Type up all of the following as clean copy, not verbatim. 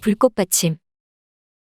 불꽃 받침.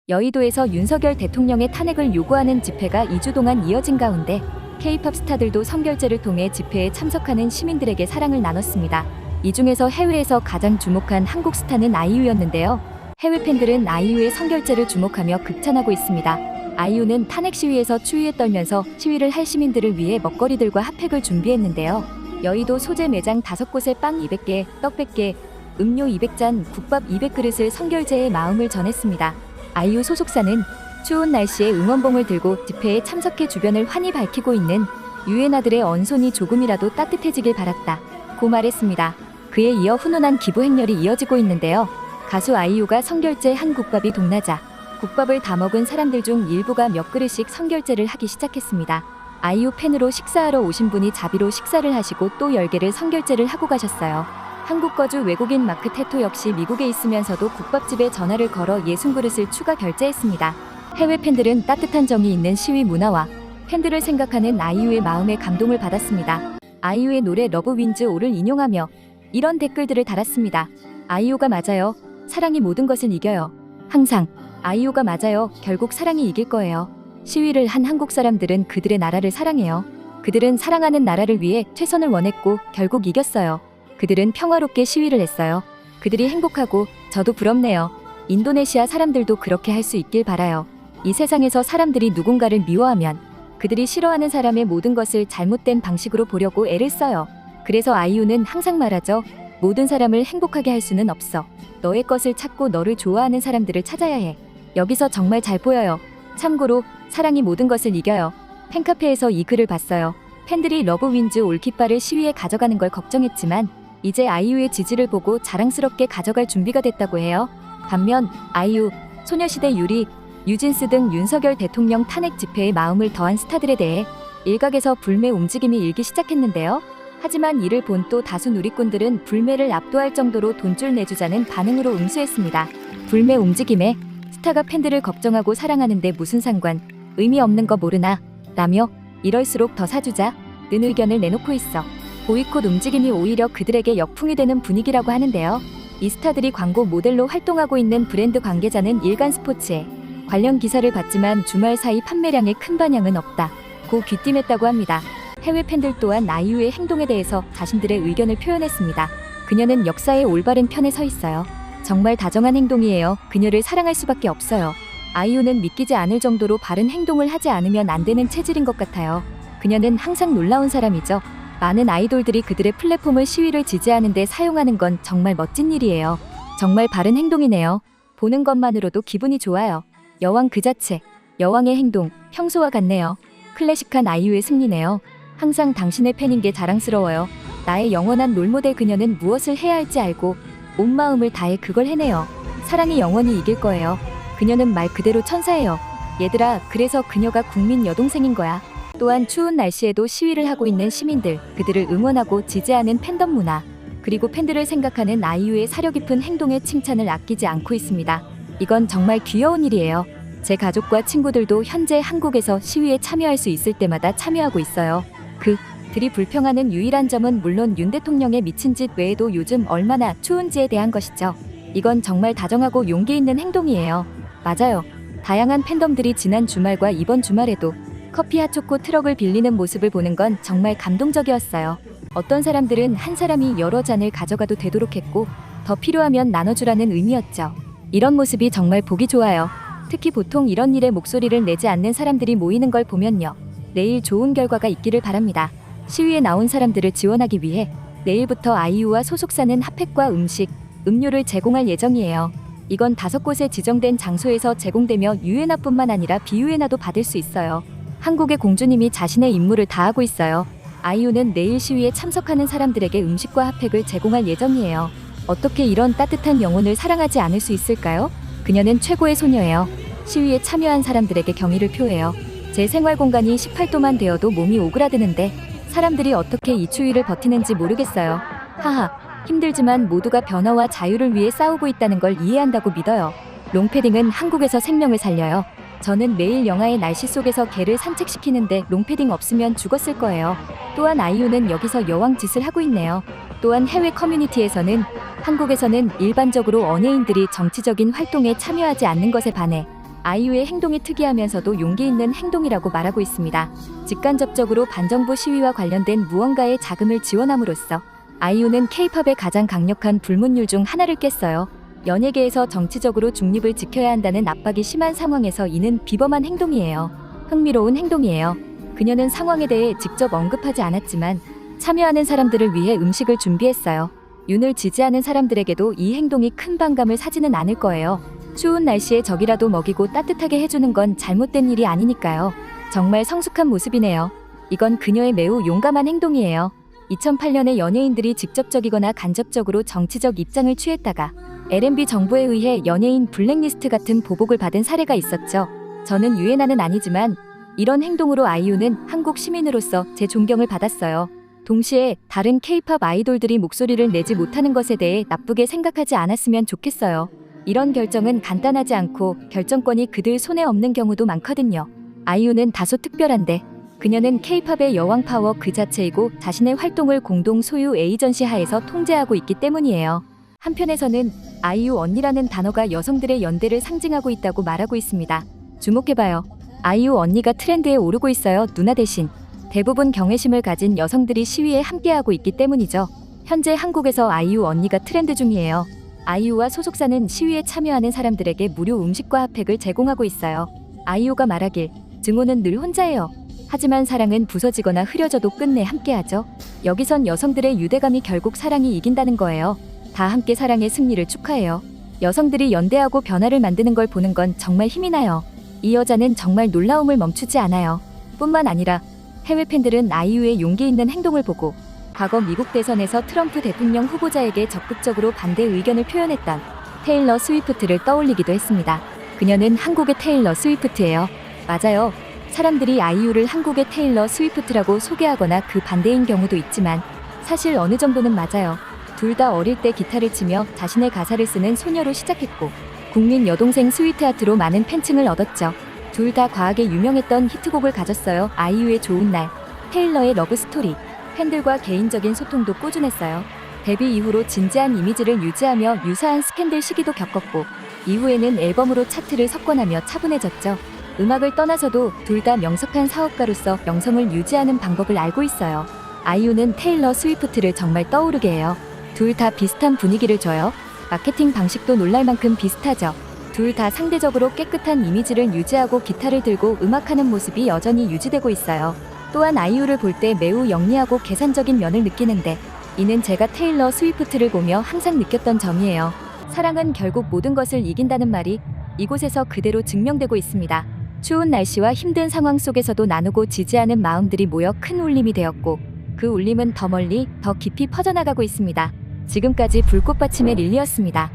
여의도에서 윤석열 대통령의 탄핵을 요구하는 집회가 2주 동안 이어진 가운데 K-팝 스타들도 선결제를 통해 집회에 참석하는 시민들에게 사랑을 나눴습니다. 이 중에서 해외에서 가장 주목한 한국 스타는 아이유였는데요. 해외 팬들은 아이유의 선결제를 주목하며 극찬하고 있습니다. 아이유는 탄핵 시위에서 추위에 떨면서 시위를 할 시민들을 위해 먹거리들과 핫팩을 준비했는데요. 여의도 소재 매장 5곳에 빵 200개, 떡 100개, 음료 200잔, 국밥 200그릇을 선결제의 마음을 전했습니다. 아이유 소속사는 추운 날씨에 응원봉을 들고 집회에 참석해 주변을 환히 밝히고 있는 유엔아들의 언손이 조금이라도 따뜻해지길 바랐다 고 말했습니다. 그에 이어 훈훈한 기부 행렬이 이어지고 있는데요. 가수 아이유가 선결제 한 국밥이 동나자 국밥을 다 먹은 사람들 중 일부가 몇 그릇씩 선결제를 하기 시작했습니다. 아이유 팬으로 식사하러 오신 분이 자비로 식사를 하시고 또 10개를 선결제를 하고 가셨어요. 한국 거주 외국인 마크 테토 역시 미국에 있으면서도 국밥집에 전화를 걸어 60그릇을 추가 결제했습니다. 해외 팬들은 따뜻한 정이 있는 시위 문화와 팬들을 생각하는 아이유의 마음에 감동을 받았습니다. 아이유의 노래 러브 윈즈 올을 인용하며 이런 댓글들을 달았습니다. 아이유가 맞아요. 사랑이 모든 것을 이겨요. 항상 아이유가 맞아요. 결국 사랑이 이길 거예요. 시위를 한 한국 사람들은 그들의 나라를 사랑해요. 그들은 사랑하는 나라를 위해 최선을 원했고 결국 이겼어요. 그들은 평화롭게 시위를 했어요. 그들이 행복하고 저도 부럽네요. 인도네시아 사람들도 그렇게 할 수 있길 바라요. 이 세상에서 사람들이 누군가를 미워하면 그들이 싫어하는 사람의 모든 것을 잘못된 방식으로 보려고 애를 써요. 그래서 아이유는 항상 말하죠. 모든 사람을 행복하게 할 수는 없어. 너의 것을 찾고 너를 좋아하는 사람들을 찾아야 해. 여기서 정말 잘 보여요. 참고로 사랑이 모든 것을 이겨요. 팬카페에서 이 글을 봤어요. 팬들이 러브 윈즈 올 깃발을 시위에 가져가는 걸 걱정했지만 이제 아이유의 지지를 보고 자랑스럽게 가져갈 준비가 됐다고 해요. 반면 아이유, 소녀시대 유리, 뉴진스 등 윤석열 대통령 탄핵 집회에 마음을 더한 스타들에 대해 일각에서 불매 움직임이 일기 시작했는데요. 하지만 이를 본 또 다수 누리꾼들은 불매를 압도할 정도로 돈줄 내주자는 반응으로 응수했습니다. 불매 움직임에 스타가 팬들을 걱정하고 사랑하는데 무슨 상관, 의미 없는 거 모르나 라며 이럴수록 더 사주자 는 의견을 내놓고 있어 보이콧 움직임이 오히려 그들에게 역풍이 되는 분위기라고 하는데요. 이 스타들이 광고 모델로 활동하고 있는 브랜드 관계자는 일간스포츠에 관련 기사를 봤지만 주말 사이 판매량에 큰 반향은 없다 고 귀띔했다고 합니다. 해외 팬들 또한 아이유의 행동에 대해서 자신들의 의견을 표현했습니다. 그녀는 역사의 올바른 편에 서 있어요. 정말 다정한 행동이에요. 그녀를 사랑할 수밖에 없어요. 아이유는 믿기지 않을 정도로 바른 행동을 하지 않으면 안 되는 체질인 것 같아요. 그녀는 항상 놀라운 사람이죠. 많은 아이돌들이 그들의 플랫폼을 시위를 지지하는 데 사용하는 건 정말 멋진 일이에요. 정말 바른 행동이네요. 보는 것만으로도 기분이 좋아요. 여왕 그 자체, 여왕의 행동, 평소와 같네요. 클래식한 아이유의 승리네요. 항상 당신의 팬인 게 자랑스러워요. 나의 영원한 롤모델 그녀는 무엇을 해야 할지 알고 온 마음을 다해 그걸 해내요. 사랑이 영원히 이길 거예요. 그녀는 말 그대로 천사예요. 얘들아, 그래서 그녀가 국민 여동생인 거야. 또한 추운 날씨에도 시위를 하고 있는 시민들, 그들을 응원하고 지지하는 팬덤 문화, 그리고 팬들을 생각하는 아이유의 사려 깊은 행동에 칭찬을 아끼지 않고 있습니다. 이건 정말 귀여운 일이에요. 제 가족과 친구들도 현재 한국에서 시위에 참여할 수 있을 때마다 참여하고 있어요. 그들이 불평하는 유일한 점은 물론 윤 대통령의 미친 짓 외에도 요즘 얼마나 추운지에 대한 것이죠. 이건 정말 다정하고 용기 있는 행동이에요. 맞아요. 다양한 팬덤들이 지난 주말과 이번 주말에도 커피 핫초코 트럭을 빌리는 모습을 보는 건 정말 감동적이었어요. 어떤 사람들은 한 사람이 여러 잔을 가져가도 되도록 했고 더 필요하면 나눠주라는 의미였죠. 이런 모습이 정말 보기 좋아요. 특히 보통 이런 일에 목소리를 내지 않는 사람들이 모이는 걸 보면요. 내일 좋은 결과가 있기를 바랍니다. 시위에 나온 사람들을 지원하기 위해 내일부터 아이유와 소속사는 핫팩과 음식, 음료를 제공할 예정이에요. 이건 5곳에 지정된 장소에서 제공되며 유엔아뿐만 아니라 비유엔아도 받을 수 있어요. 한국의 공주님이 자신의 임무를 다하고 있어요. 아이유는 내일 시위에 참석하는 사람들에게 음식과 핫팩을 제공할 예정이에요. 어떻게 이런 따뜻한 영혼을 사랑하지 않을 수 있을까요? 그녀는 최고의 소녀예요. 시위에 참여한 사람들에게 경의를 표해요. 제 생활 공간이 18도만 되어도 몸이 오그라드는데 사람들이 어떻게 이 추위를 버티는지 모르겠어요. 하하, 힘들지만 모두가 변화와 자유를 위해 싸우고 있다는 걸 이해한다고 믿어요. 롱패딩은 한국에서 생명을 살려요. 저는 매일 영하의 날씨 속에서 개를 산책시키는데 롱패딩 없으면 죽었을 거예요. 또한 아이유는 여기서 여왕 짓을 하고 있네요. 또한 해외 커뮤니티에서는 한국에서는 일반적으로 연예인들이 정치적인 활동에 참여하지 않는 것에 반해 아이유의 행동이 특이하면서도 용기 있는 행동이라고 말하고 있습니다. 직간접적으로 반정부 시위와 관련된 무언가의 자금을 지원함으로써 아이유는 K-팝의 가장 강력한 불문율 중 하나를 깼어요. 연예계에서 정치적으로 중립을 지켜야 한다는 압박이 심한 상황에서 이는 비범한 행동이에요. 흥미로운 행동이에요. 그녀는 상황에 대해 직접 언급하지 않았지만 참여하는 사람들을 위해 음식을 준비했어요. 윤을 지지하는 사람들에게도 이 행동이 큰 반감을 사지는 않을 거예요. 추운 날씨에 적이라도 먹이고 따뜻하게 해주는 건 잘못된 일이 아니니까요. 정말 성숙한 모습이네요. 이건 그녀의 매우 용감한 행동이에요. 2008년에 연예인들이 직접적이거나 간접적으로 정치적 입장을 취했다가 R&B 정부에 의해 연예인 블랙리스트 같은 보복을 받은 사례가 있었죠. 저는 유엔아는 아니지만 이런 행동으로 아이유는 한국 시민으로서 제 존경을 받았어요. 동시에 다른 K-팝 아이돌들이 목소리를 내지 못하는 것에 대해 나쁘게 생각하지 않았으면 좋겠어요. 이런 결정은 간단하지 않고 결정권이 그들 손에 없는 경우도 많거든요. 아이유는 다소 특별한데 그녀는 K-팝의 여왕 파워 그 자체이고 자신의 활동을 공동 소유 에이전시 하에서 통제하고 있기 때문이에요. 한편에서는 아이유 언니라는 단어가 여성들의 연대를 상징하고 있다고 말하고 있습니다. 주목해봐요. 아이유 언니가 트렌드에 오르고 있어요. 누나 대신. 대부분 경외심을 가진 여성들이 시위에 함께하고 있기 때문이죠. 현재 한국에서 아이유 언니가 트렌드 중이에요. 아이유와 소속사는 시위에 참여하는 사람들에게 무료 음식과 핫팩을 제공하고 있어요. 아이유가 말하길 증오는 늘 혼자예요. 하지만 사랑은 부서지거나 흐려져도 끝내 함께하죠. 여기선 여성들의 유대감이 결국 사랑이 이긴다는 거예요. 다 함께 사랑의 승리를 축하해요. 여성들이 연대하고 변화를 만드는 걸 보는 건 정말 힘이 나요. 이 여자는 정말 놀라움을 멈추지 않아요. 뿐만 아니라 해외 팬들은 아이유의 용기 있는 행동을 보고 과거 미국 대선에서 트럼프 대통령 후보자에게 적극적으로 반대 의견을 표현했던 테일러 스위프트를 떠올리기도 했습니다. 그녀는 한국의 테일러 스위프트예요. 맞아요. 사람들이 아이유를 한국의 테일러 스위프트라고 소개하거나 그 반대인 경우도 있지만 사실 어느 정도는 맞아요. 둘 다 어릴 때 기타를 치며 자신의 가사를 쓰는 소녀로 시작했고 국민 여동생 스위트하트로 많은 팬층을 얻었죠. 둘 다 과하게 유명했던 히트곡을 가졌어요. 아이유의 좋은 날, 테일러의 러브스토리. 팬들과 개인적인 소통도 꾸준했어요. 데뷔 이후로 진지한 이미지를 유지하며 유사한 스캔들 시기도 겪었고 이후에는 앨범으로 차트를 석권하며 차분해졌죠. 음악을 떠나서도 둘 다 명석한 사업가로서 명성을 유지하는 방법을 알고 있어요. 아이유는 테일러 스위프트를 정말 떠오르게 해요. 둘 다 비슷한 분위기를 줘요. 마케팅 방식도 놀랄 만큼 비슷하죠. 둘 다 상대적으로 깨끗한 이미지를 유지하고 기타를 들고 음악하는 모습이 여전히 유지되고 있어요. 또한 아이유를 볼 때 매우 영리하고 계산적인 면을 느끼는데 이는 제가 테일러 스위프트를 보며 항상 느꼈던 점이에요. 사랑은 결국 모든 것을 이긴다는 말이 이곳에서 그대로 증명되고 있습니다. 추운 날씨와 힘든 상황 속에서도 나누고 지지하는 마음들이 모여 큰 울림이 되었고 그 울림은 더 멀리 더 깊이 퍼져나가고 있습니다. 지금까지 불꽃받침의 릴리였습니다.